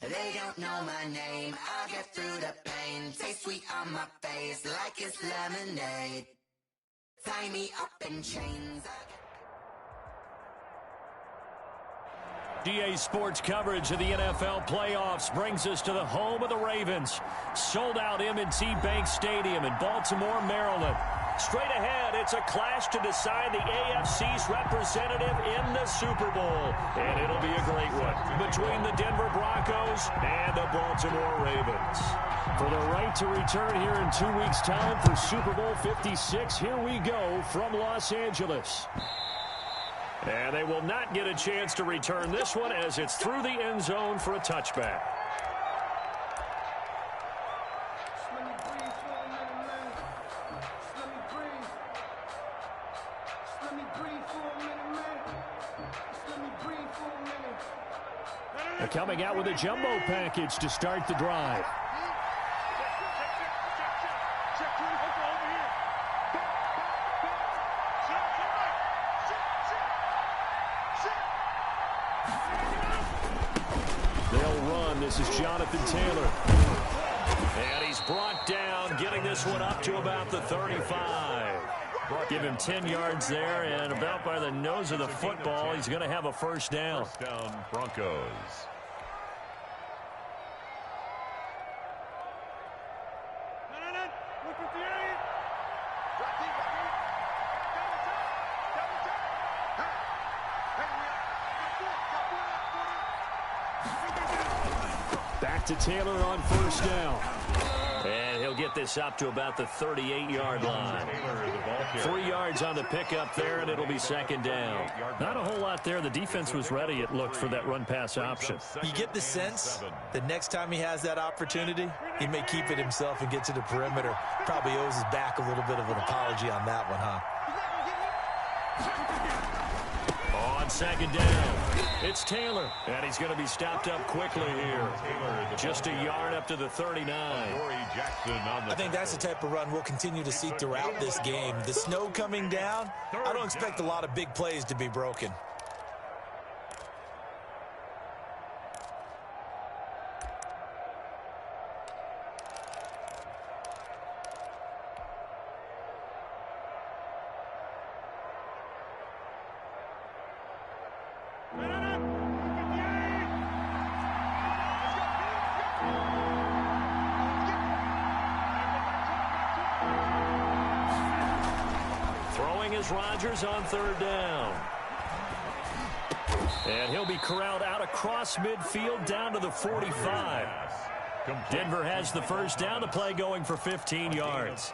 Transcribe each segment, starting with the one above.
They don't know my name. I get through the pain. Taste sweet on my face like it's lemonade. Tie me up in chains. GA Sports coverage of the NFL playoffs brings us to the home of the Ravens. Sold out M&T Bank Stadium in Baltimore, Maryland. Straight ahead, it's a clash to decide the AFC's representative in the Super Bowl. And it'll be a great one between the Denver Broncos and the Baltimore Ravens. For the right to return here in 2 weeks' time for Super Bowl 56, here we go from Los Angeles. And they will not get a chance to return this one as it's through the end zone for a touchback. They're coming out with a jumbo package to start the drive. They'll run. This is Jonathan Taylor. And he's brought down, getting this one up to about the 35. Give him 10 yards there, and about by the nose of the football, he's going to have a first down. First down, Broncos. Back to Taylor on first down. And he'll get this up to about the 38-yard line. 3 yards on the pickup there, and it'll be second down. Not a whole lot there. The defense was ready, it looked, for that run-pass option. You get the sense that next time he has that opportunity, he may keep it himself and get to the perimeter. Probably owes his back a little bit of an apology on that one, huh? On second down, it's Taylor, and he's going to be stopped up quickly here. Just a yard up to the 39. I think that's the type of run we'll continue to see throughout this game. The snow coming down, I don't expect a lot of big plays to be broken. Rodgers on third down. And he'll be corralled out across midfield down to the 45. Denver has the first down. The play going for 15 yards.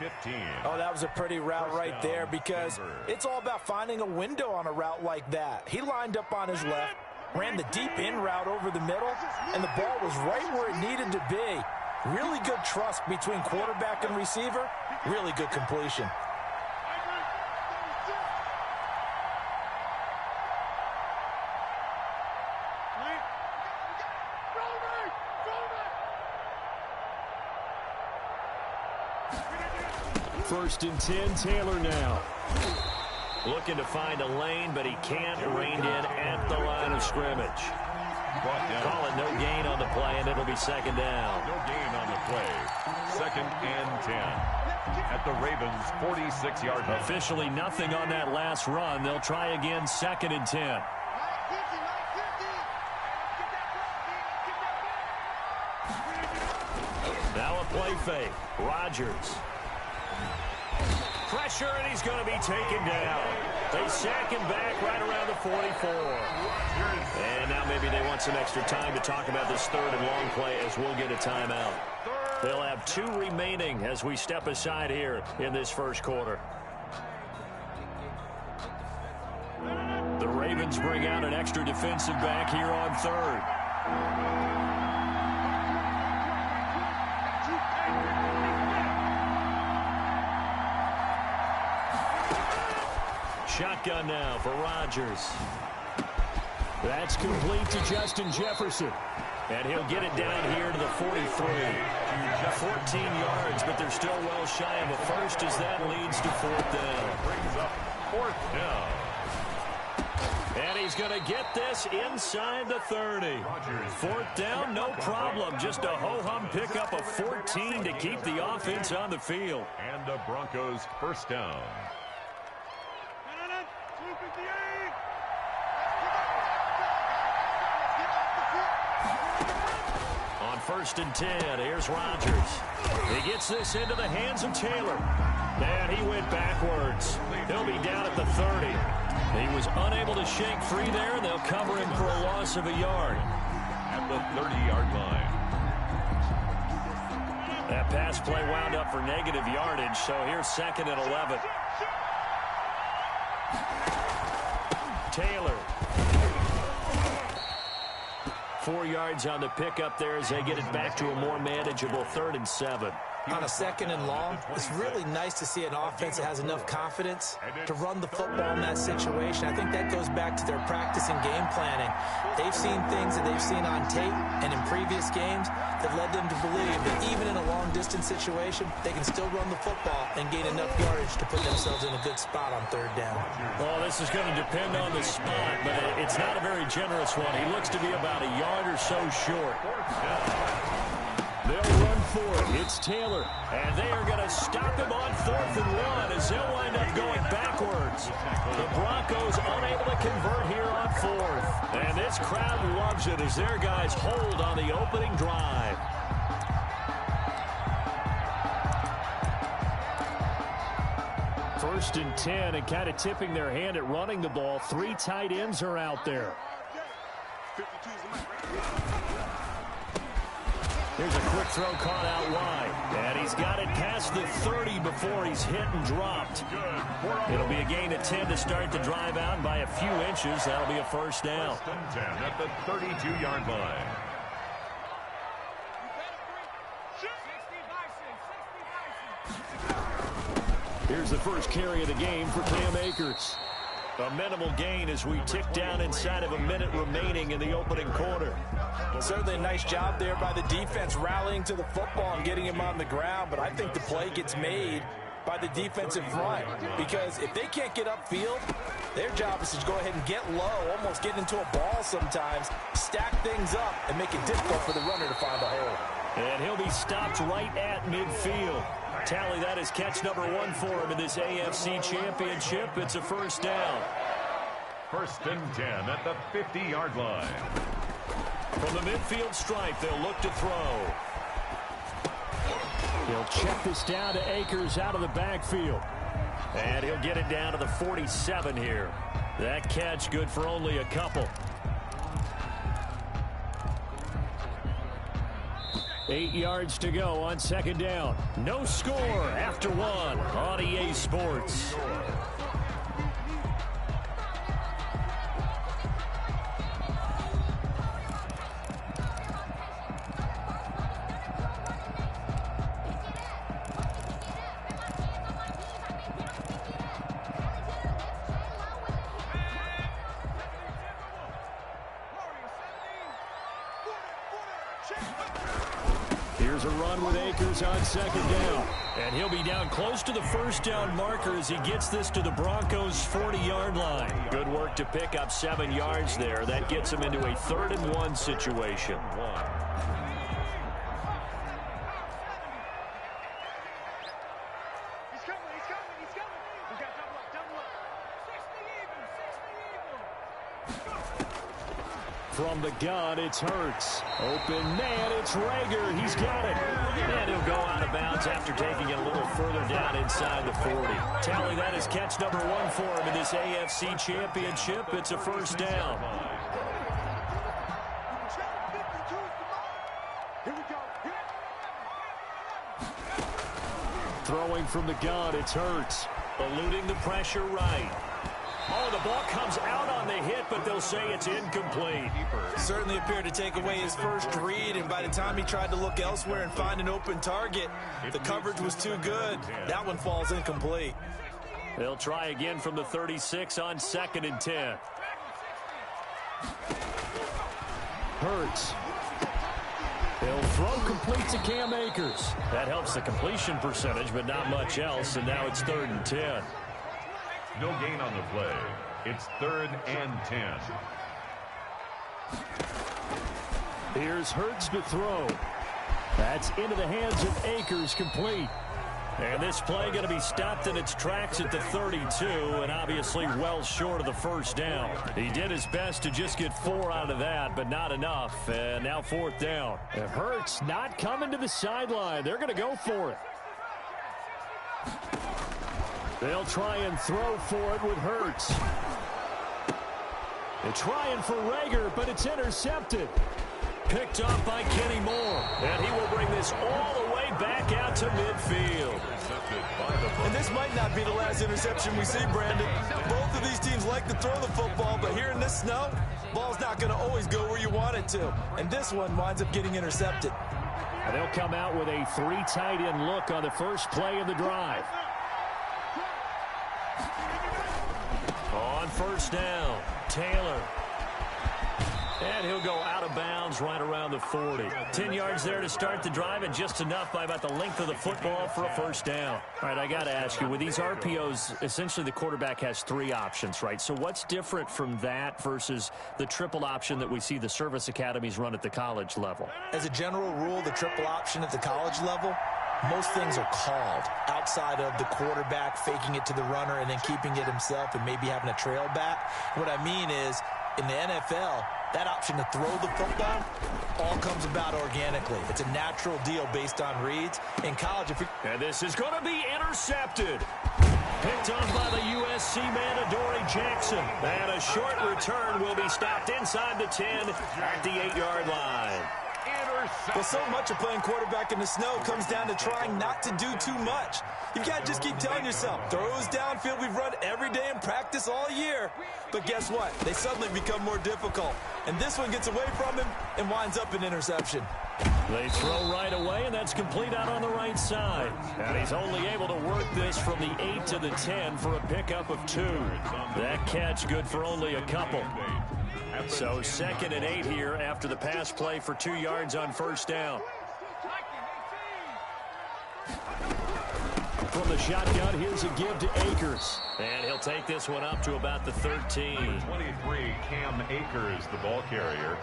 Oh, that was a pretty route right there because it's all about finding a window on a route like that. He lined up on his left, ran the deep in route over the middle, and the ball was right where it needed to be. Really good trust between quarterback and receiver. Really good completion. First and 10, Taylor now. Looking to find a lane, but he can't rein in at the line of scrimmage. Call it no gain on the play, and it'll be second down. No gain on the play. Second and 10. At the Ravens' 46-yard line. Officially nothing on that last run. They'll try again, second and 10. Now a play fake. Rodgers. Pressure, and he's going to be taken down. They sack him back right around the 44. And now maybe they want some extra time to talk about this third and long play as we'll get a timeout. They'll have 2 remaining as we step aside here in this first quarter. The Ravens bring out an extra defensive back here on third. Shotgun now for Rodgers. That's complete to Justin Jefferson. And he'll get it down here to the 43. 14 yards, but they're still well shy of a first as that leads to fourth down. Brings up fourth down. And he's going to get this inside the 30. Fourth down, no problem. Just a ho-hum pickup of 14 to keep the offense on the field. And the Broncos first down. On 1st and 10, here's Rodgers. He gets this into the hands of Taylor. And he went backwards. He'll be down at the 30. He was unable to shake free there. They'll cover him for a loss of a yard. At the 30-yard line. That pass play wound up for negative yardage, so here's 2nd and 11. Taylor. 4 yards on the pickup there as they get it back to a more manageable 3rd and 7. On a 2nd and long, it's really nice to see an offense that has enough confidence to run the football in that situation. I think that goes back to their practice and game planning. They've seen things that they've seen on tape and in previous games that led them to believe that even in a long-distance situation, they can still run the football and gain enough yardage to put themselves in a good spot on 3rd down. Well, this is going to depend on the spot, but it's not a very generous one. He looks to be about a yard or so short. They'll run for it. It's Taylor. And they are going to stop him on 4th and 1 as they'll wind up going backwards. The Broncos unable to convert here on 4th. And this crowd loves it as their guys hold on the opening drive. First and 10, and kind of tipping their hand at running the ball. 3 tight ends are out there. Here's a quick throw caught out wide. And he's got it past the 30 before he's hit and dropped. It'll be a gain of 10 to start the drive out. By a few inches, that'll be a first down. 10 at the 32-yard line. Here's the first carry of the game for Cam Akers. A minimal gain as we tick down inside of a minute remaining in the opening quarter. Certainly a nice job there by the defense rallying to the football and getting him on the ground, but I think the play gets made by the defensive front because if they can't get upfield, their job is to go ahead and get low, almost get into a ball sometimes, stack things up, and make it difficult for the runner to find a hole. And he'll be stopped right at midfield. Tally that is catch number 1 for him in this AFC Championship. It's a first down. 1st and 10 at the 50-yard line. From the midfield stripe, they'll look to throw. He'll check this down to Akers out of the backfield. And he'll get it down to the 47 here. That catch good for only a couple. 8 yards to go on 2nd down. No score after 1 on EA Sports. Here's a run with Akers on 2nd down. And he'll be down close to the first down marker as he gets this to the Broncos' 40-yard line. Good work to pick up 7 yards there. That gets him into a 3rd and 1 situation. From the gun, it's Hurts. Open man, it's Rager. He's got it. And he'll go out of bounds after taking it a little further down inside the 40. Tally that is catch number 1 for him in this AFC Championship. It's a first down. Throwing from the gun, it's Hurts. Eluding the pressure right. Oh, the ball comes out on the hit, but they'll say it's incomplete. Certainly appeared to take away his first read, and by the time he tried to look elsewhere and find an open target, the coverage was too good. That one falls incomplete. They'll try again from the 36 on 2nd and 10. Hurts. He'll throw complete to Cam Akers. That helps the completion percentage, but not much else, and now it's 3rd and 10. No gain on the play. It's 3rd and 10. Here's Hurts to throw. That's into the hands of Akers, complete. And this play going to be stopped in its tracks at the 32, and obviously well short of the first down. He did his best to just get 4 out of that, but not enough. And now 4th down. And Hurts not coming to the sideline. They're going to go for it. They'll try and throw for it with Hurts. They're trying for Rager, but it's intercepted. Picked up by Kenny Moore. And he will bring this all the way back out to midfield. And this might not be the last interception we see, Brandon. Both of these teams like to throw the football, but here in this snow, ball's not going to always go where you want it to. And this one winds up getting intercepted. And they'll come out with a 3 tight end look on the first play of the drive. On first down, Taylor. And he'll go out of bounds right around the 40. 10 yards there to start the drive, and just enough by about the length of the football for a first down. All right, I got to ask you, with these RPOs, essentially the quarterback has 3 options, right? So what's different from that versus the triple option that we see the service academies run at the college level? As a general rule, the triple option at the college level, most things are called outside of the quarterback faking it to the runner and then keeping it himself and maybe having a trail back. What I mean is, in the NFL, that option to throw the football all comes about organically. It's a natural deal based on reads. In college, and this is going to be intercepted. Picked off by the USC man, Adoree Jackson. And a short return will be stopped inside the 10 at the 8-yard line. Well, so much of playing quarterback in the snow comes down to trying not to do too much. You've got to just keep telling yourself, throws downfield we've run every day in practice all year. But guess what? They suddenly become more difficult. And this one gets away from him and winds up an interception. They throw right away, and that's complete out on the right side. And he's only able to work this from the 8 to the 10 for a pickup of 2. That catch good for only a couple. So 2nd and 8 here after the pass play for 2 yards on first down. From the shotgun, here's a give to Akers. And he'll take this one up to about the 13. 23, Cam Akers, the ball carrier.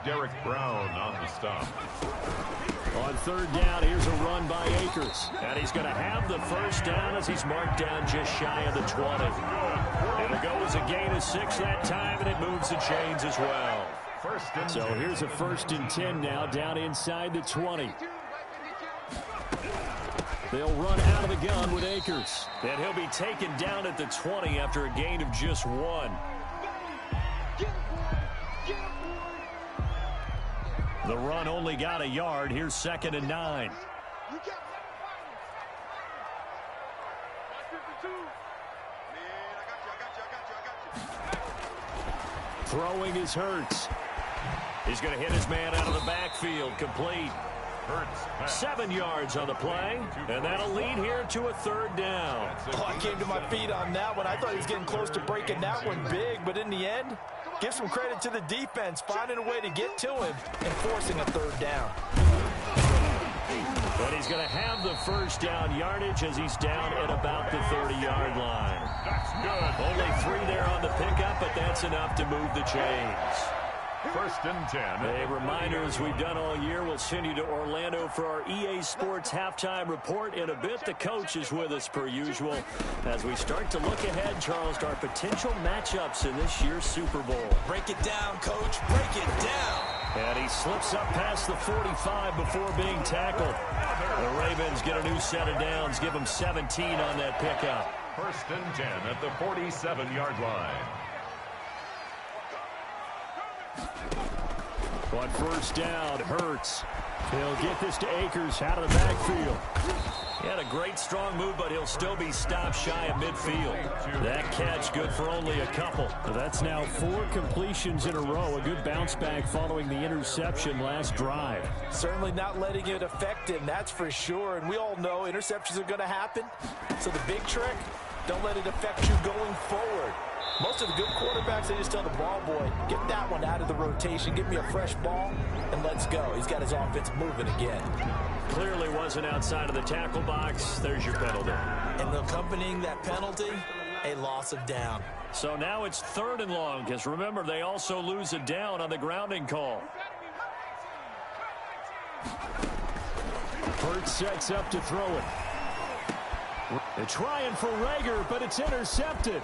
Derek Brown on the stop. On 3rd down, here's a run by Akers. And he's going to have the first down as he's marked down just shy of the 20. It'll go as a gain of 6 that time, and it moves the chains as well. So here's a 1st and 10 now, down inside the 20. They'll run out of the gun with Akers. And he'll be taken down at the 20 after a gain of just 1. The run only got a yard. Here's 2nd and 9. Throwing is Hurts. He's going to hit his man out of the backfield. Complete. 7 yards on the play, and that'll lead here to a 3rd down. Oh, I came to my feet on that one. I thought he was getting close to breaking that one big, but in the end, give some credit to the defense, finding a way to get to him and forcing a 3rd down. But he's going to have the first down yardage as he's down at about the 30-yard line. That's good. Only 3 there on the pickup, but that's enough to move the chains. 1st and 10. A reminder, as we've done all year, we'll send you to Orlando for our EA Sports halftime report. In a bit, the coach is with us per usual as we start to look ahead, Charles, to our potential matchups in this year's Super Bowl. Break it down, Coach. Break it down. And he slips up past the 45 before being tackled. The Ravens get a new set of downs, give them 17 on that pickup. 1st and 10 at the 47-yard line. On first down, Hurts. He'll get this to Akers out of the backfield. He had a great strong move, but he'll still be stopped shy of midfield. That catch good for only a couple. That's now 4 completions in a row. A good bounce back following the interception last drive. Certainly not letting it affect him, that's for sure. And we all know interceptions are going to happen. So the big trick, don't let it affect you going forward. Most of the good quarterbacks, they just tell the ball boy, get that one out of the rotation, give me a fresh ball, and let's go. He's got his offense moving again. Clearly wasn't outside of the tackle box. There's your penalty. And accompanying that penalty, a loss of down. So now it's 3rd and long, because remember, they also lose it down on the grounding call. Hurt sets up to throw it. They're trying for Rager, but it's intercepted.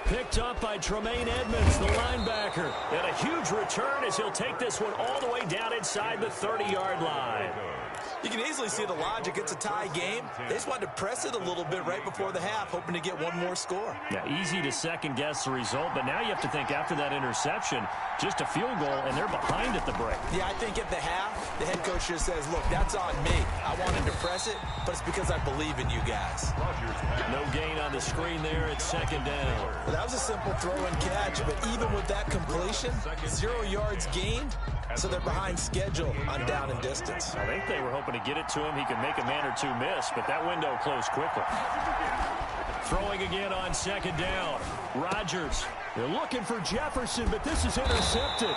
Picked up by Tremaine Edmonds, the linebacker. And a huge return as he'll take this one all the way down inside the 30-yard line. You can easily see the logic. It's a tie game. They just wanted to press it a little bit right before the half, hoping to get one more score. Yeah, easy to second-guess the result, but now you have to think after that interception, just a field goal, and they're behind at the break. Yeah, I think at the half, the head coach just says, look, that's on me. I wanted to press it, but it's because I believe in you guys. No gain on the screen there. It's 2nd down. Well, that was a simple throw and catch, but even with that completion, 0 yards gained, so they're behind schedule on down and distance. I think they were hoping to get it to him. He could make a man or two miss, but that window closed quickly. Throwing again on 2nd down. Rodgers. They're looking for Jefferson, but this is intercepted.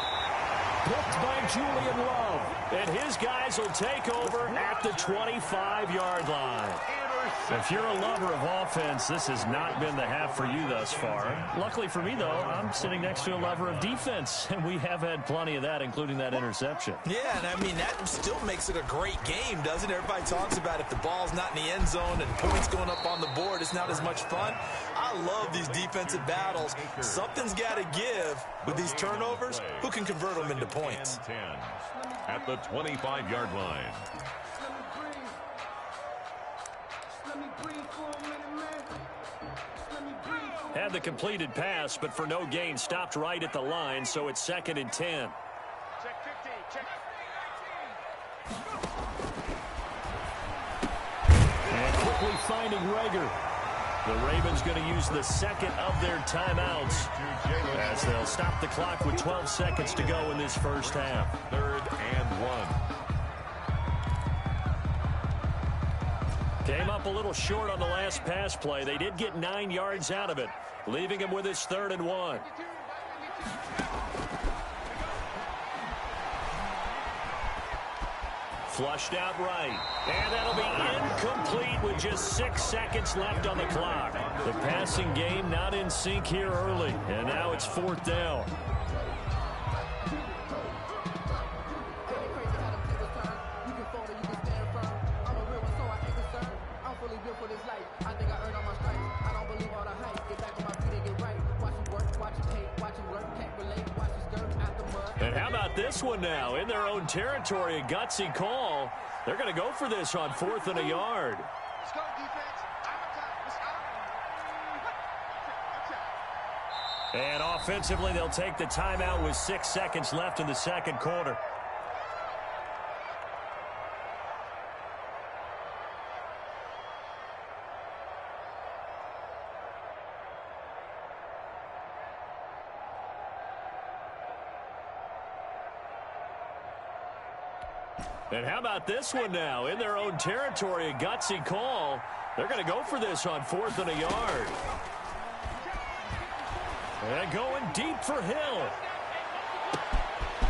Picked by Julian Love. And his guys will take over at the 25-yard line. If you're a lover of offense, this has not been the half for you thus far. Luckily for me, though, I'm sitting next to a lover of defense, and we have had plenty of that, including that interception. Yeah, and I mean, that still makes it a great game, doesn't it? Everybody talks about if the ball's not in the end zone and points going up on the board, it's not as much fun. I love these defensive battles. Something's got to give with these turnovers. Who can convert them into points? At the 25-yard line. Had the completed pass, but for no gain, stopped right at the line, so it's 2nd and 10. Check 15, check 15. And quickly finding Rager. The Ravens going to use the 2nd of their timeouts as they'll stop the clock with 12 seconds to go in this first half. 3rd and 1. Came up a little short on the last pass play. They did get 9 yards out of it, leaving him with his 3rd and 1. Flushed out right. And that'll be incomplete with just 6 seconds left on the clock. The passing game not in sync here early. And now it's 4th down. And how about this one now? In their own territory, a gutsy call. They're going to go for this on 4th and a yard. Let's go, defense. And offensively, they'll take the timeout with 6 seconds left in the 2nd quarter. And how about this one now? In their own territory, a gutsy call. They're going to go for this on 4th and a yard. And going deep for Hill.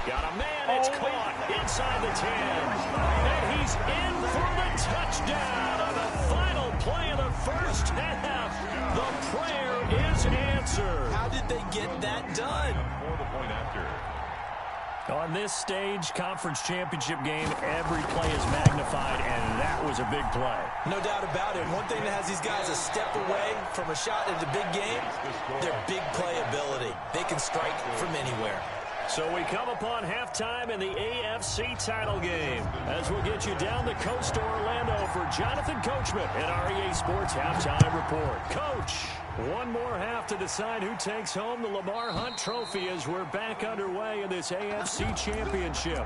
Got a man. It's caught inside the 10. And he's in for the touchdown on the final play of the first half. The prayer is answered. How did they get that done? For the point after. On this stage, conference championship game, every play is magnified, and that was a big play. No doubt about it. One thing that has these guys a step away from a shot at the big game, their big play ability. They can strike from anywhere. So we come upon halftime in the AFC title game as we'll get you down the coast to Orlando for Jonathan Coachman at REA Sports Halftime Report. Coach, one more half to decide who takes home the Lamar Hunt Trophy as we're back underway in this AFC Championship.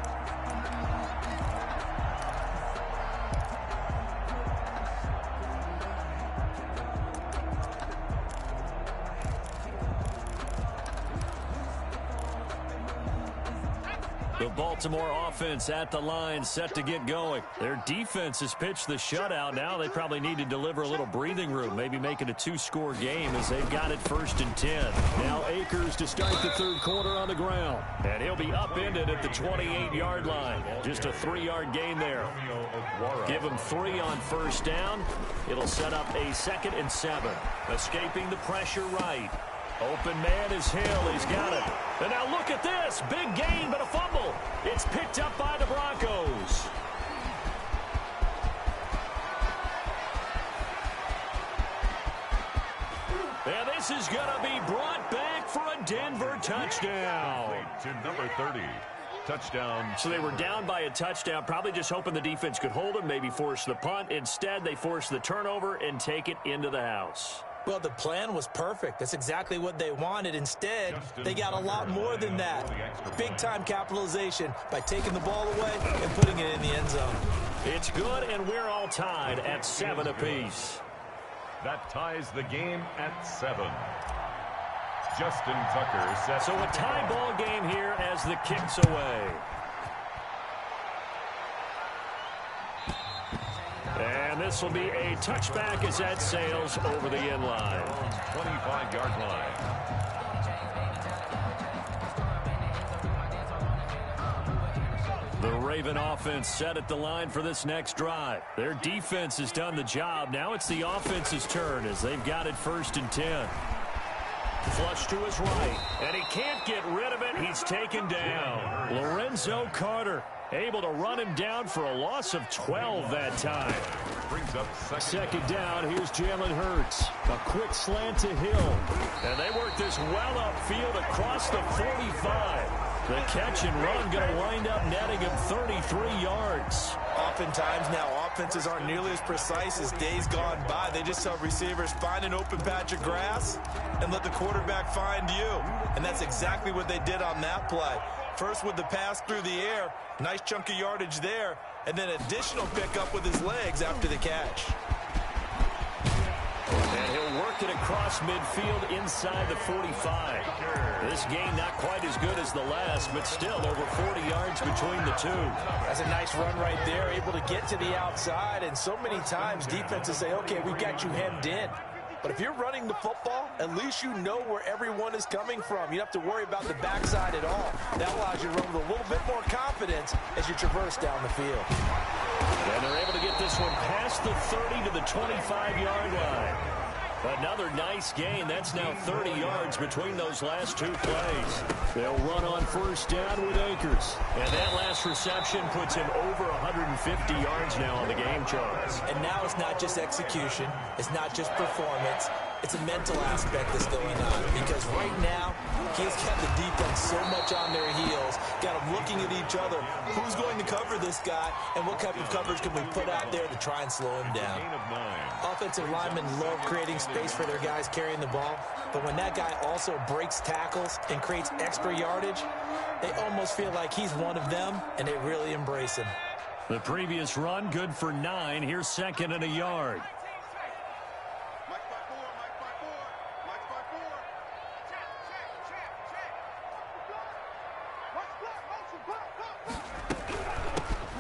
The Baltimore offense at the line, set to get going. Their defense has pitched the shutout. Now they probably need to deliver a little breathing room, maybe make it a 2-score game as they've got it 1st and 10. Now Akers to start the 3rd quarter on the ground. And he'll be upended at the 28-yard line. Just a 3-yard gain there. Give him 3 on 1st down. It'll set up a 2nd and 7. Escaping the pressure right. Open man is Hill. He's got it. And now look at this. Big gain, but a fumble. It's picked up by the Broncos. And this is going to be brought back for a Denver touchdown. To number 30. Touchdown. So they were down by a touchdown, probably just hoping the defense could hold them, maybe force the punt. Instead, they forced the turnover and take it into the house. Well, the plan was perfect. That's exactly what they wanted. Instead, they got a lot more than that. Big-time capitalization by taking the ball away and putting it in the end zone. It's good, and we're all tied at 7 apiece. That ties the game at 7. Justin Tucker sets. So a tie ball game here as the kick's away. And this will be a touchback as that sails over the end line. 25-yard line. The Raven offense set at the line for this next drive. Their defense has done the job. Now it's the offense's turn as they've got it 1st and 10. Flush to his right, and he can't get rid of it. He's taken down. Lorenzo Carter able to run him down for a loss of 12 that time. Brings up second down. Here's Jalen Hurts. A quick slant to Hill. And they work this well upfield across the 45. The catch and run going to wind up netting him 33 yards. Oftentimes now, offenses aren't nearly as precise as days gone by. They just tell receivers, find an open patch of grass and let the quarterback find you. And that's exactly what they did on that play. First with the pass through the air, nice chunk of yardage there, and then additional pickup with his legs after the catch. And he'll work it across midfield inside the 45. This game not quite as good as the last, but still over 40 yards between the two. That's a nice run right there, able to get to the outside, and so many times defenses say, okay, we've got you hemmed in. But if you're running the football, at least you know where everyone is coming from. You don't have to worry about the backside at all. That allows you to run with a little bit more confidence as you traverse down the field. And they're able to get this one past the 30 to the 25-yard line. Another nice gain. That's now 30 yards between those last two plays. They'll run on 1st down with Akers. And that last reception puts him over 150 yards now on the game, Charles. And now it's not just execution. It's not just performance. It's a mental aspect that's going on. Because right now, he's got the defense so much on their heels. Got them looking at each other. Who's going to cover this guy? And what type of coverage can we put out there to try and slow him down? Offensive linemen love creating space for their guys carrying the ball. But when that guy also breaks tackles and creates extra yardage, they almost feel like he's one of them, and they really embrace him. The previous run, good for 9. Here's 2nd and a yard.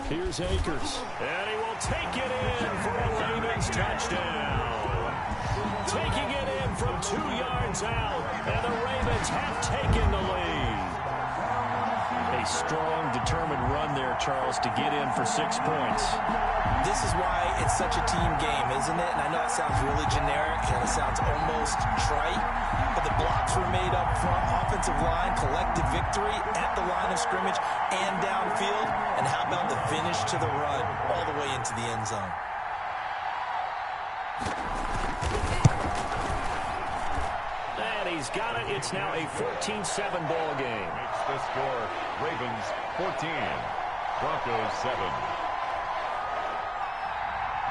Here's Akers. And he will take it in for a Ravens touchdown. Taking it in from 2 yards out. And the Ravens have taken the lead. A strong, determined run there, Charles, to get in for 6 points. This is why it's such a team game, isn't it? And I know it sounds really generic and it sounds almost trite, but the blocks were made up front, offensive line, collective victory at the line of scrimmage and downfield. And how about the finish to the run all the way into the end zone? And he's got it. It's now a 14-7 ball game. Makes the score Ravens 14, Broncos 7.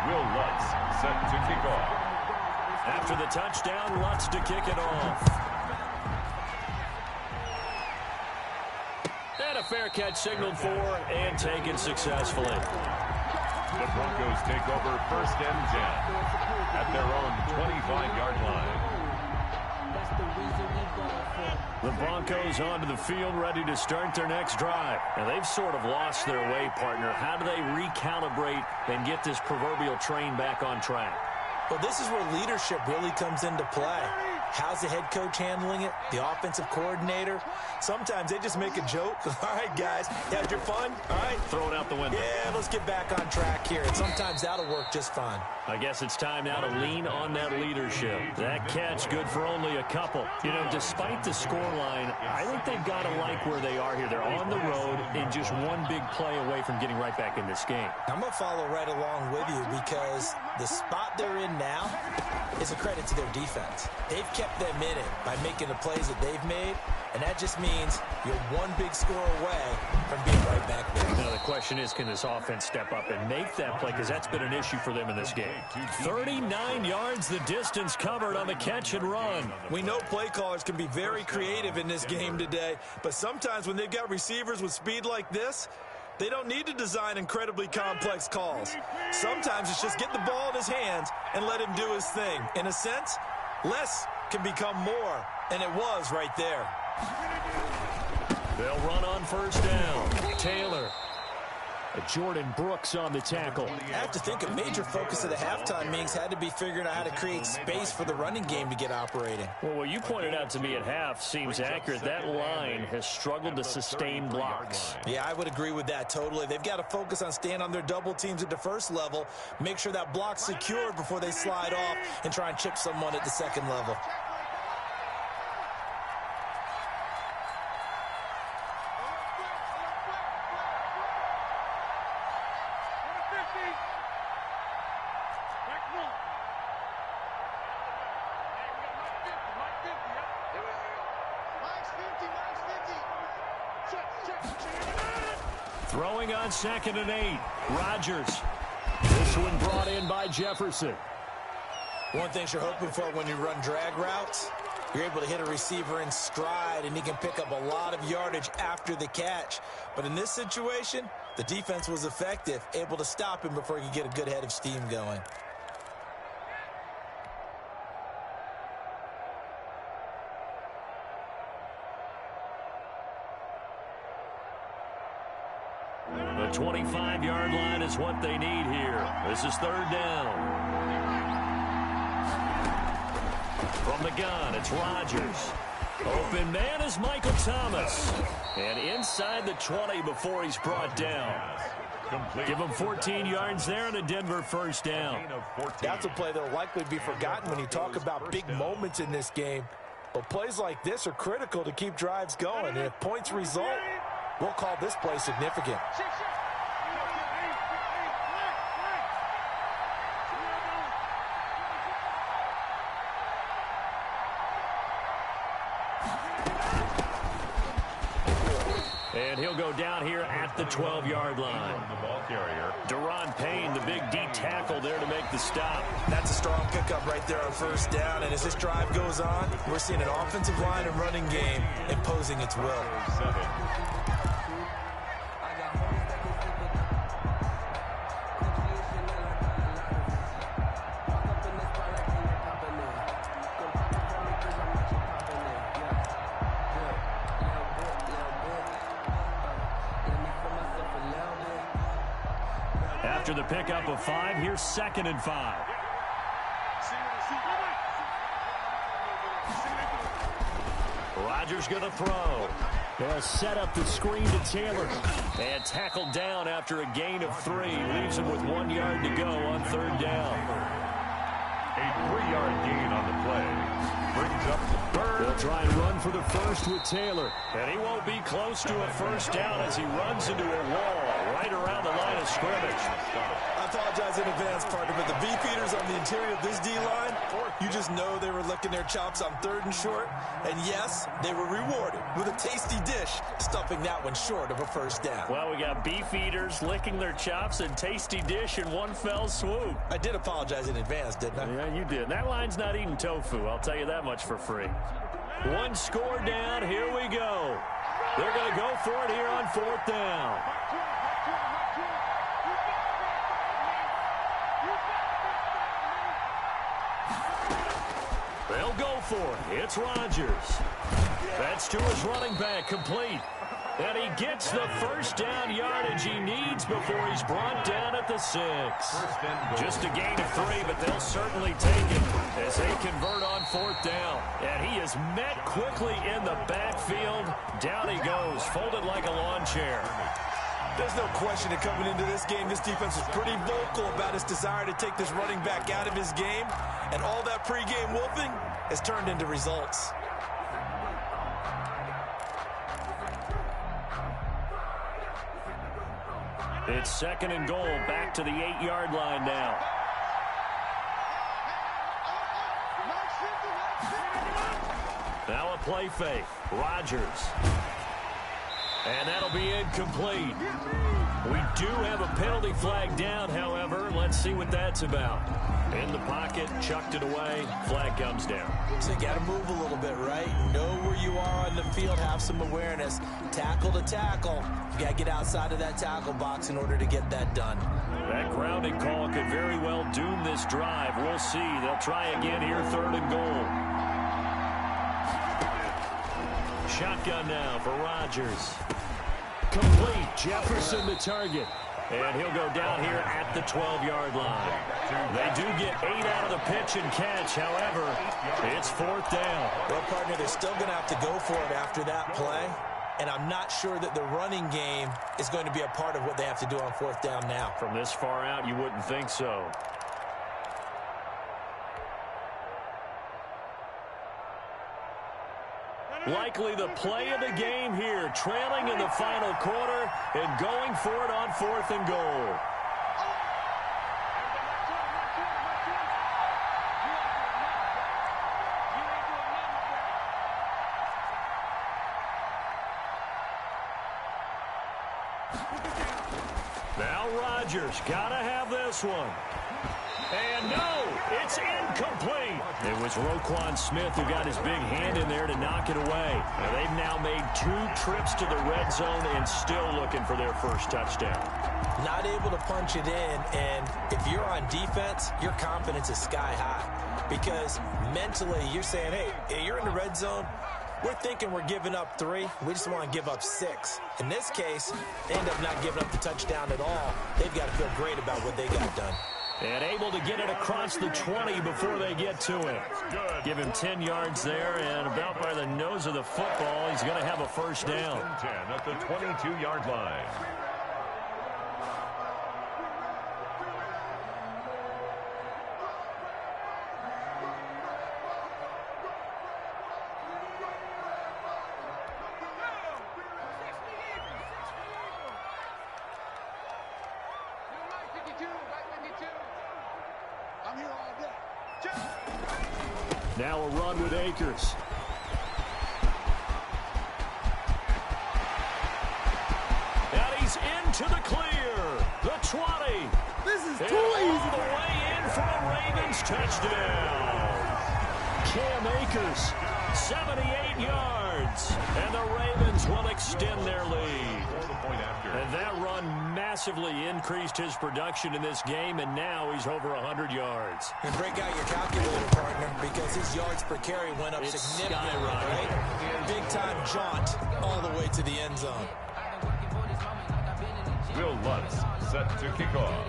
Will Lutz set to kick off. After the touchdown, Lutz to kick it off. And a fair catch signaled for and taken successfully. The Broncos take over 1st and 10 at their own 25-yard line. The Broncos onto the field, ready to start their next drive. And they've sort of lost their way, partner. How do they recalibrate and get this proverbial train back on track? Well, this is where leadership really comes into play. How's the head coach handling it? The offensive coordinator? Sometimes they just make a joke. All right, guys, you had your fun? All right. Throw it out the window. Yeah, let's get back on track here. And sometimes that'll work just fine. I guess it's time now to lean on that leadership. That catch good for only a couple. You know, despite the scoreline, I think they've got to like where they are here. They're on the road and just one big play away from getting right back in this game. I'm going to follow right along with you because the spot they're in now is a credit to their defense. They've kept them in it by making the plays that they've made, and that just means you're one big score away from being right back there. Now, the question is, can this offense step up and make that play? Because that's been an issue for them in this game. 39 yards the distance covered on the catch and run. We know play callers can be very creative in this game today, but sometimes when they've got receivers with speed like this, they don't need to design incredibly complex calls. Sometimes it's just get the ball in his hands and let him do his thing. In a sense, less can become more, and it was right there. They'll run on first down. Taylor. Jordan Brooks on the tackle. I have to think a major focus of the halftime meetings had to be figuring out how to create space for the running game to get operating. Well, what you pointed out to me at half seems accurate. That line has struggled to sustain blocks. Yeah, I would agree with that totally. They've got to focus on staying on their double teams at the first level, make sure that block's secured before they slide off and try and chip someone at the second level. Throwing on 2nd and 8. Rodgers. This one brought in by Jefferson. One thing you're hoping for when you run drag routes, you're able to hit a receiver in stride, and he can pick up a lot of yardage after the catch. But in this situation, the defense was effective, able to stop him before he could get a good head of steam going. The 25-yard line is what they need here. This is 3rd down. From the gun, it's Rodgers. Open man is Michael Thomas. And inside the 20 before he's brought down. Give him 14 yards there and a Denver first down. That's a play that will likely be forgotten when you talk about big moments in this game. But plays like this are critical to keep drives going. And if points result, we'll call this play significant. And he'll go down here at the 12-yard line. The ball carrier. Deron Payne, the big D tackle there to make the stop. That's a strong pickup right there on first down. And as this drive goes on, we're seeing an offensive line and running game imposing its will. After the pickup of 5, here's 2nd and 5. Rodgers going to throw. They'll set up the screen to Taylor. And tackled down after a gain of 3. Leaves him with 1 yard to go on 3rd down. A 3-yard gain on the play. Brings up the 3rd. They'll try and run for the first with Taylor. And he won't be close to a first down as he runs into a wall right around the line of scrimmage. I apologize in advance, partner, but the beefeaters on the interior of this D-line, you just know they were licking their chops on 3rd and short. And yes, they were rewarded with a tasty dish, stuffing that one short of a first down. Well, we got beefeaters licking their chops and tasty dish in one fell swoop. I did apologize in advance, didn't I? Yeah, you did. That line's not eating tofu, I'll tell you that much for free. 1 score down, here we go. They're going to go for it here on 4th down. They'll go for it. It's Rodgers. That's to his running back, complete. And he gets the first down yardage he needs before he's brought down at the 6. Just a gain of 3, but they'll certainly take it as they convert on 4th down. And he is met quickly in the backfield. Down he goes, folded like a lawn chair. There's no question that coming into this game, this defense was pretty vocal about its desire to take this running back out of his game. And all that pregame wolfing has turned into results. It's 2nd and goal, back to the 8-yard line now. Now a play fake. Rodgers. And that'll be incomplete. We do have a penalty flag down, however. Let's see what that's about. In the pocket, chucked it away. Flag comes down. So you got to move a little bit, right? Know where you are on the field, have some awareness. Tackle to tackle. You got to get outside of that tackle box in order to get that done. That grounding call could very well doom this drive. We'll see. They'll try again here, 3rd and goal. Shotgun now for Rodgers. Complete. Jefferson the target. And he'll go down here at the 12-yard line. They do get 8 out of the pitch and catch. However, it's 4th down. Well, partner, they're still going to have to go for it after that play. And I'm not sure that the running game is going to be a part of what they have to do on 4th down now. From this far out, you wouldn't think so. Likely the play of the game here, trailing in the final quarter and going for it on 4th and goal. Now Rodgers, gotta have this one. And no, it's incomplete. It was Roquan Smith who got his big hand in there to knock it away. Now they've now made 2 trips to the red zone and still looking for their first touchdown. Not able to punch it in, and if you're on defense, your confidence is sky high. Because mentally, you're saying, hey, you're in the red zone. We're thinking we're giving up 3. We just want to give up 6. In this case, they end up not giving up the touchdown at all. They've got to feel great about what they got done. And able to get it across the 20 before they get to him. Give him 10 yards there, and about by the nose of the football, he's going to have a first down. 10 at the 22-yard line. Now a run with Akers. And he's into the clear. The 20. This is too easy. All the way in for a Ravens touchdown. Cam Akers, 78 yards. And the Ravens will extend their lead. And that run massively increased his production in this game, and now he's over 100 yards. And break out your calculator, partner, because his yards per carry went up significantly, right? Big-time jaunt all the way to the end zone. Will Lutz set to kick off.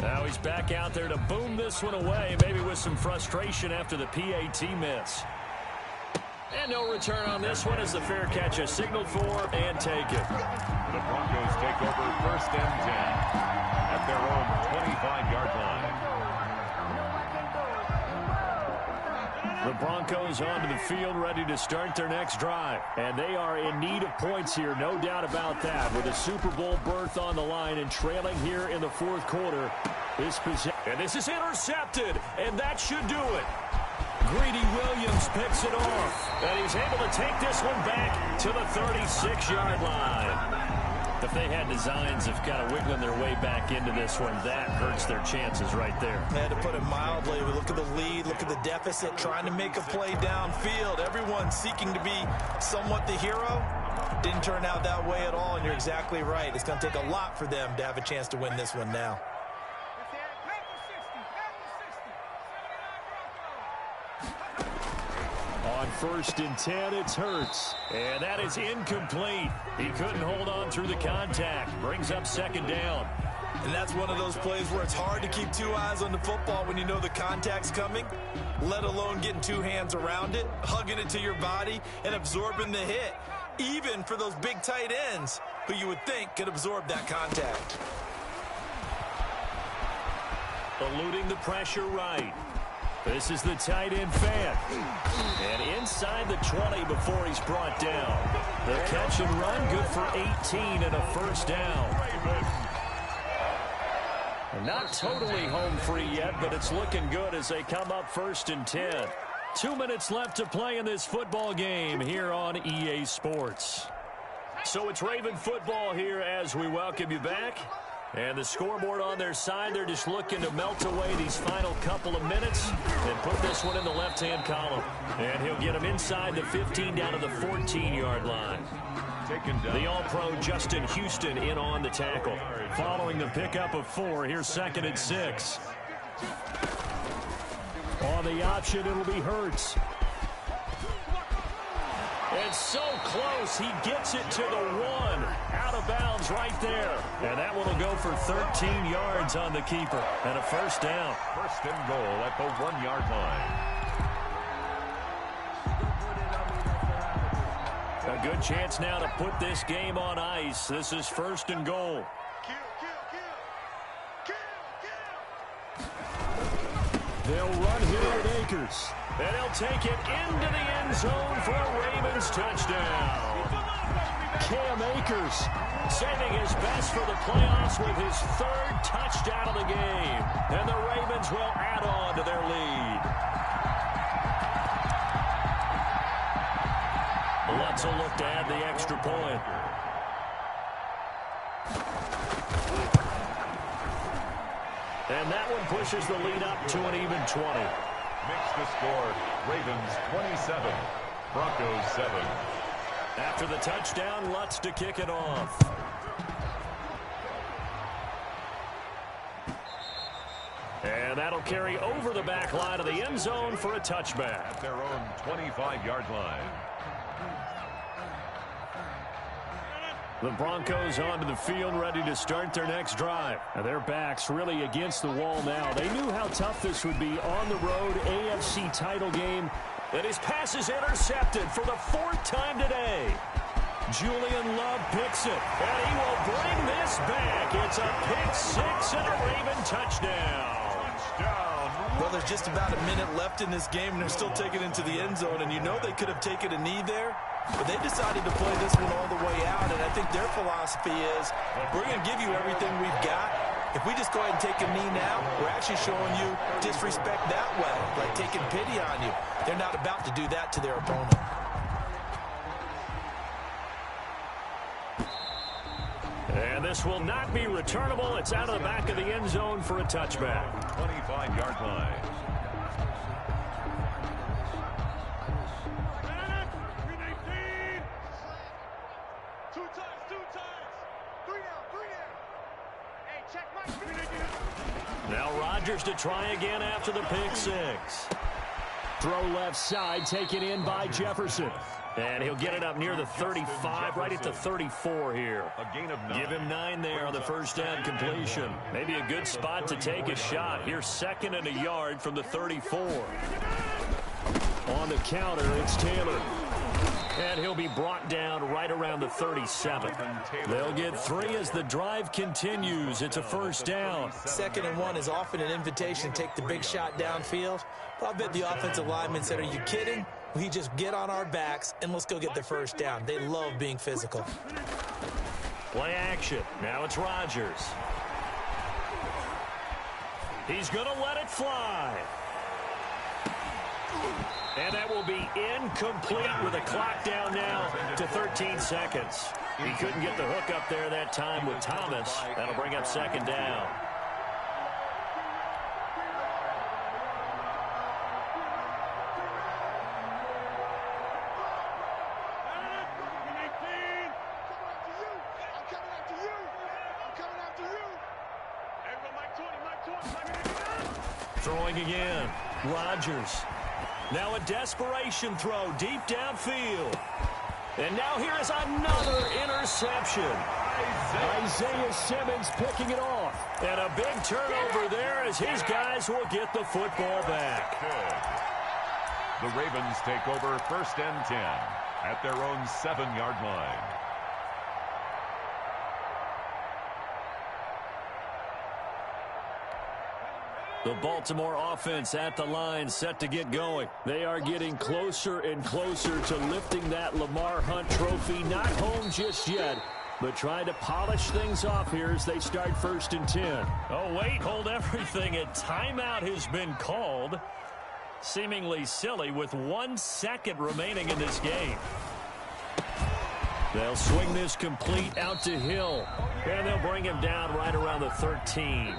Now he's back out there to boom this one away, maybe with some frustration after the PAT miss. And no return on this one as the fair catch is signaled for and taken. The Broncos take over 1st and 10 at their own 25-yard line. The Broncos onto the field ready to start their next drive. And they are in need of points here, no doubt about that. With a Super Bowl berth on the line and trailing here in the 4th quarter. And this is intercepted, and that should do it. Greedy Williams picks it off, and he's able to take this one back to the 36-yard line. If they had designs of kind of wiggling their way back into this one, that hurts their chances right there. To put it mildly, we look at the lead, look at the deficit, trying to make a play downfield. Everyone seeking to be somewhat the hero. Didn't turn out that way at all, and you're exactly right. It's going to take a lot for them to have a chance to win this one now. On On 1st and 10, it's Hurts. And that is incomplete. He couldn't hold on through the contact. Brings up 2nd down. And that's one of those plays where it's hard to keep 2 eyes on the football when you know the contact's coming, let alone getting 2 hands around it, hugging it to your body, and absorbing the hit, even for those big tight ends who you would think could absorb that contact. Eluding the pressure right. This is the tight end fan. And inside the 20 before he's brought down. The catch and run, good for 18 and a 1st down. Not totally home free yet, but it's looking good as they come up 1st and 10. 2 minutes left to play in this football game here on EA Sports. So it's Raven football here as we welcome you back. And the scoreboard on their side, they're just looking to melt away these final couple of minutes and put this one in the left-hand column. And he'll get him inside the 15 down to the 14-yard line. The All-Pro Justin Houston in on the tackle. Following the pickup of 4, here's 2nd and 6. On the option, it'll be Hurts. It's so close, he gets it to the 1. Out of bounds right there. And that one will go for 13 yards on the keeper. And a 1st down. 1st and goal at the 1-yard line. A good chance now to put this game on ice. This is 1st and goal. They'll run here with Akers. And he'll take it into the end zone for a Ravens touchdown. Cam Akers saving his best for the playoffs with his 3rd touchdown of the game. And the Ravens will add on to their lead. Let's look to add the extra point. And that one pushes the lead up to an even 20. Makes the score, Ravens 27, Broncos 7. After the touchdown, Lutz to kick it off. And that'll carry over the back line of the end zone for a touchback. At their own 25-yard line. The Broncos onto the field, ready to start their next drive. And their backs really against the wall now. They knew how tough this would be on the road, AFC title game. And his pass is intercepted for the 4th time today. Julian Love picks it, and he will bring this back. It's a pick 6 and a Raven touchdown. Well, there's just about a minute left in this game, and they're still taking it into the end zone. And you know they could have taken a knee there, but they decided to play this one all the way out. And I think their philosophy is, we're going to give you everything we've got. If we just go ahead and take a knee now, we're actually showing you disrespect that way, like taking pity on you. They're not about to do that to their opponent. And this will not be returnable. It's out of the back of the end zone for a touchback. 25-yard line. Now Rodgers to try again after the pick 6. Throw left side, taken in by Jefferson. And he'll get it up near the 35, right at the 34 here. A gain of 9. Give him 9 there on the 1st down completion. Maybe a good spot to take a shot. Here's 2nd and a yard from the 34. On the counter, it's Taylor. And he'll be brought down right around the 37. They'll get 3 as the drive continues. It's a 1st down. 2nd and 1 is often an invitation to take the big shot downfield. But I bet the offensive lineman said, are you kidding? We just get on our backs and let's go get the 1st down. They love being physical. Play action. Now it's Rodgers. He's going to let it fly. And that will be incomplete with a clock down now to 13 seconds. He couldn't get the hook up there that time with Thomas. That'll bring up 2nd down. Throwing again. Rodgers. Now a desperation throw deep downfield. And now here is another interception. Isaiah Simmons picking it off. And a big turnover there as his guys will get the football back. The Ravens take over 1st and 10 at their own 7-yard line. The Baltimore offense at the line, set to get going. They are getting closer and closer to lifting that Lamar Hunt trophy. Not home just yet, but trying to polish things off here as they start 1st and 10. Oh, wait, hold everything. A timeout has been called. Seemingly silly with 1 second remaining in this game. They'll swing this complete out to Hill, and they'll bring him down right around the 13.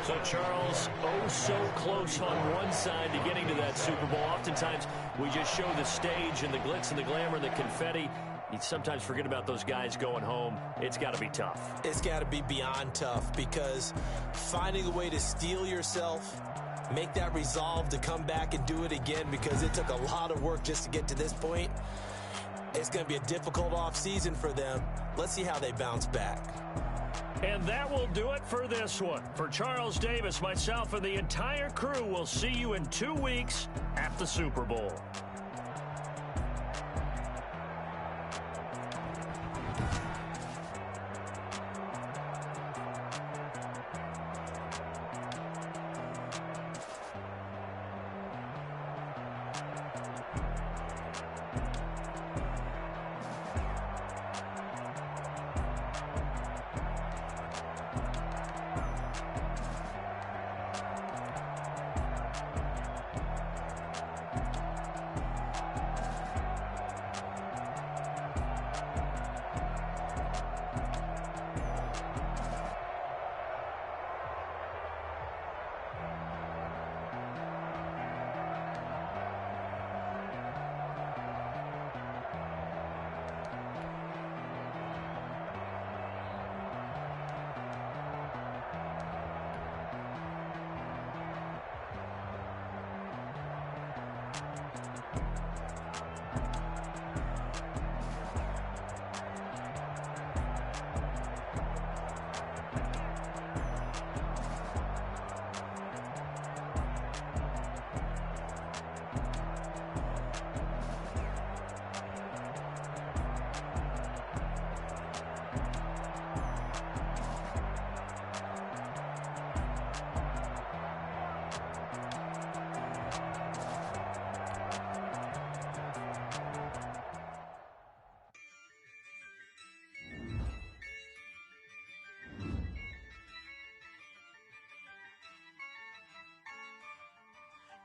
So, Charles, oh so close on one side to getting to that Super Bowl. Oftentimes, we just show the stage and the glitz and the glamour and the confetti. You sometimes forget about those guys going home. It's got to be tough. It's got to be beyond tough because finding a way to steel yourself, make that resolve to come back and do it again because it took a lot of work just to get to this point. It's going to be a difficult offseason for them. Let's see how they bounce back. And that will do it for this one. For Charles Davis, myself, and the entire crew, we'll see you in 2 weeks at the Super Bowl.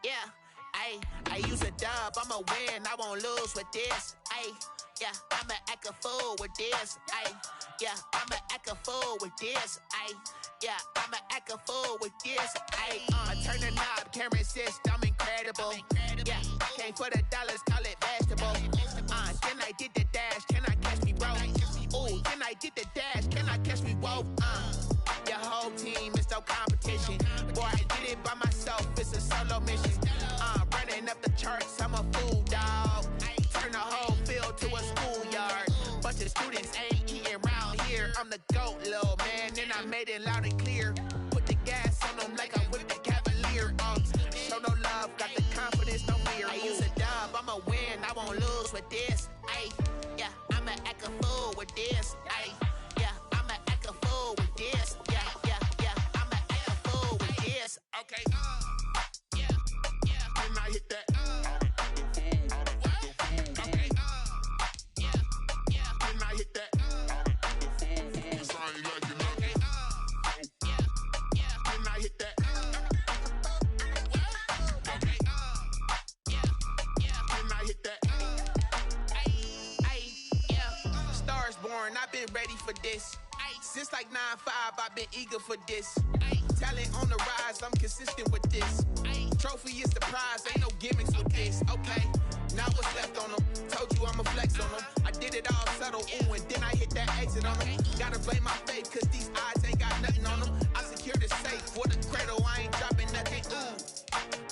Yeah, I use a dub, I'ma win, I won't lose with this. Yeah, I'ma act a fool with this. Yeah, I'ma act a fool with this. Yeah, I'ma act a fool with this. I turn the knob, can't resist, I'm incredible. Yeah, came for the dollars, call it vegetable. Then I did the dash, can I catch me, bro? Ooh, then I did the dash, can I catch me, whoa? Your whole team is no competition. Boy, I did it by myself, it's a solo mission. Running up the charts, I'm a fool, dog. Turn the whole field to a schoolyard. Bunch of students ain't eating round here. I'm the GOAT, little man, and I made it loud and clear. Put the gas on them like I whipped the Cavalier. Show no love, got the confidence, no fear. I use a dub, I'ma win, I won't lose with this. Yeah, I'ma act a fool with this. Yeah, I'ma act a fool with this. Yeah, I'ma act a fool with this. Okay, yeah, can I hit that? Okay, yeah, can I hit that? Can I hit that? Okay, can I hit that? Yeah, Stars born, I've been ready for this. Since like 9-5, I've been eager for this. Talent on the rise, I'm consistent with this. Trophy is the prize, ain't no gimmicks with this. Okay, now what's left on them? Told you I'ma flex on them. I did it all subtle, ooh, and then I hit that exit on them. Gotta blame my faith, cause these odds ain't got nothing on them. I secure the safe for the cradle, I ain't dropping nothing, ooh.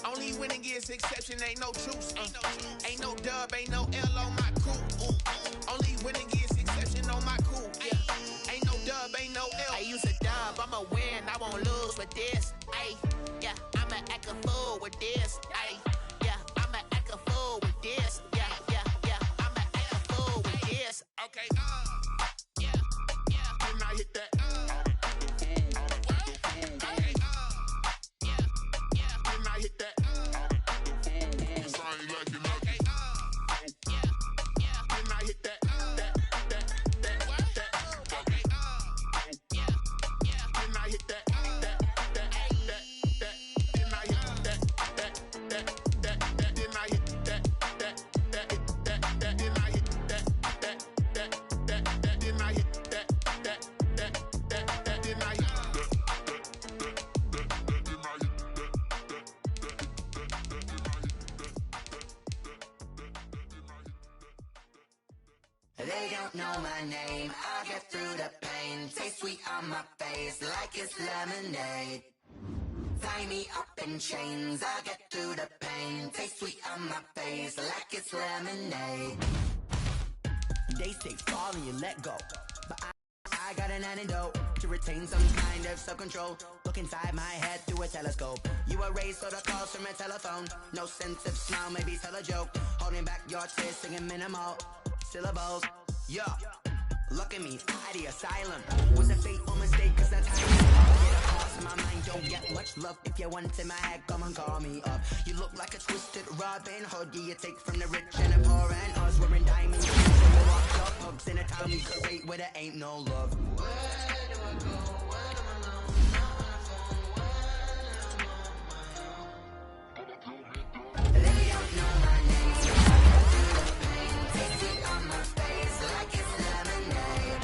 Only winning is is exception, ain't no truce. Ain't no dub, ain't no L on my crew. Only winning is exception on my crew. Ain't no dub, ain't no L. I use a dub, I'ma win, I won't lose with this. Yeah, I'ma act a fool with this. Yeah, I'ma act a fool with this. Yeah, I'ma act a fool with this. Okay, yeah, and I hit that. They don't know my name, I'll get through the pain. Taste sweet on my face like it's lemonade. Tie me up in chains, I'll get through the pain. Taste sweet on my face like it's lemonade. They say fall and you let go, but I got an antidote to retain some kind of self-control. Look inside my head through a telescope. You erase all the calls from a telephone. No sense of smile, maybe tell a joke. Holding back your tears, singing minimal syllables. Yeah, look at me, at the asylum. Was a fateful mistake, cause that's how you get a pause in my mind, don't get much love. If you want in my head, come and call me up. You look like a twisted Robin Hood. You take from the rich and the poor and us. Wearing diamonds, so we walked up hugs in a town we create where there ain't no love. Where do I go? Where do I know? They don't know my name. Taste it on my face like it's lemonade.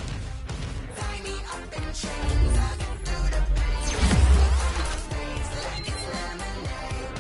Tie me up in chains, I get through the pain. Taste it on my face like it's lemonade.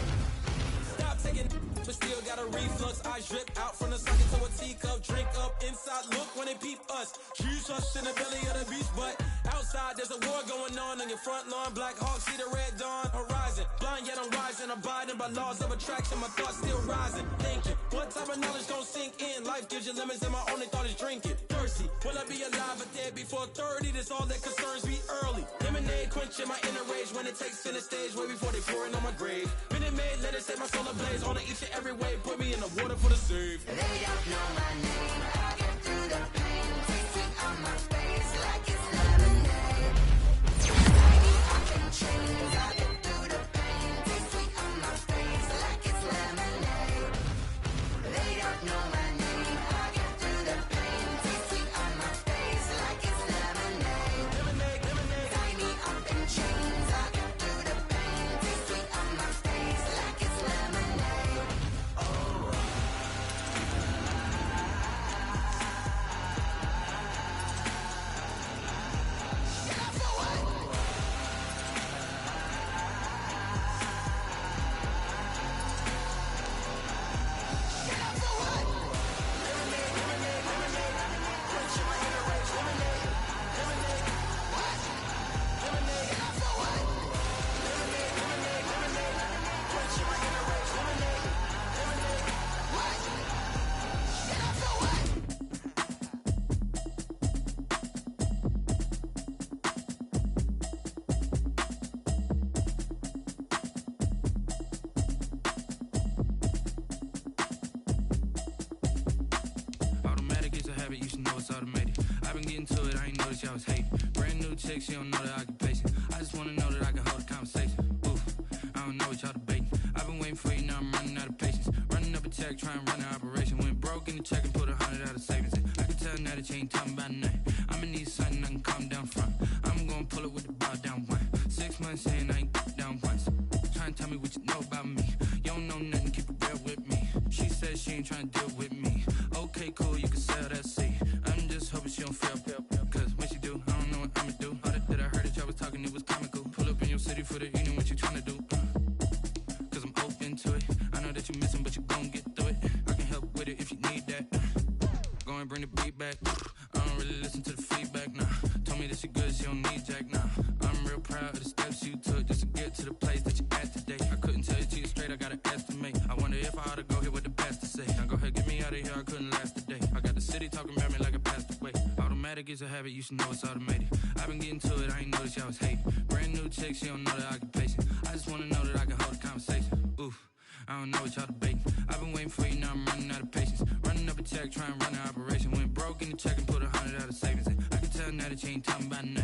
Stop taking, but still got a reflux. I drip out from the socket to a teacup. Drink up inside, look when they peep us. Choose us in the belly of the beast, but outside there's a war going on your front lawn. Black Hawk, see the red dawn horizon. Blind yet I'm rising, abiding by laws of attraction. My thoughts still rising, thinking what type of knowledge gon' sink in? Life gives you lemons and my only thought is drinking. Thirsty, will I be alive or dead before 30? That's all that concerns me early. Lemonade quenching my inner rage when it takes center stage way before they pour it on my grave. Minute Maid, let it set my soul ablaze. On each and every way, put me in the water for the save. They don't know my name, I get through the pain. Taste it on my face like it's lemonade. Tie me up in chains, I get through the pain. Taste sweet on my face like it's lemonade. They don't know my name, I get through the pain. Taste sweet on my face like it's lemonade. Tie me up in chains, I get through the pain. Taste sweet on my face like it's lemonade. Oh. Automatic is a habit, you should know it's automated. I've been getting to it, I ain't noticed y'all was hating. Brand new chick, she don't know the occupation. I just wanna know that I can hold a conversation. Oof, I don't know what y'all debating. I've been waiting for you, now I'm running out of patience. Running up a check, trying to run an operation. Went broke in the check and put 100 out of savings. I can tell now that you ain't talking about nothing. I'ma need something I can calm down from. I'm gonna pull it with the bow down one. 6 months saying I ain't down once. Trying to tell me what you know about me. You don't know nothing, keep it real with me. She said she ain't trying to deal with me. Okay, cool, you can sell that seed. I'm just hoping she don't feel. Cause when she do, I don't know what I'ma do. All that I heard that y'all was talking, it was comical. Pull up in your city for the evening, what you tryna do? Cause I'm open to it. I know that you missing, but you gon' get through it. I can help with it if you need that. Go and bring the beat back. I don't really listen to the feedback, nah. Told me that she good, she don't need jack, nah. I'm real proud of the steps you took just to get to the place that you at today. I couldn't tell you to you straight, I gotta estimate. city talking about me like I passed away. Automatic is a habit, you should know it's automated. I've been getting to it, I ain't noticed y'all was hating. Brand new chick, she don't know the occupation. I just wanna know that I can hold a conversation. Oof, I don't know what y'all debating. I've been waiting for you, now I'm running out of patience. Running up a check, trying to run an operation. Went broke in the check and put 100 out of savings in. I can tell now that you ain't talking about nothing.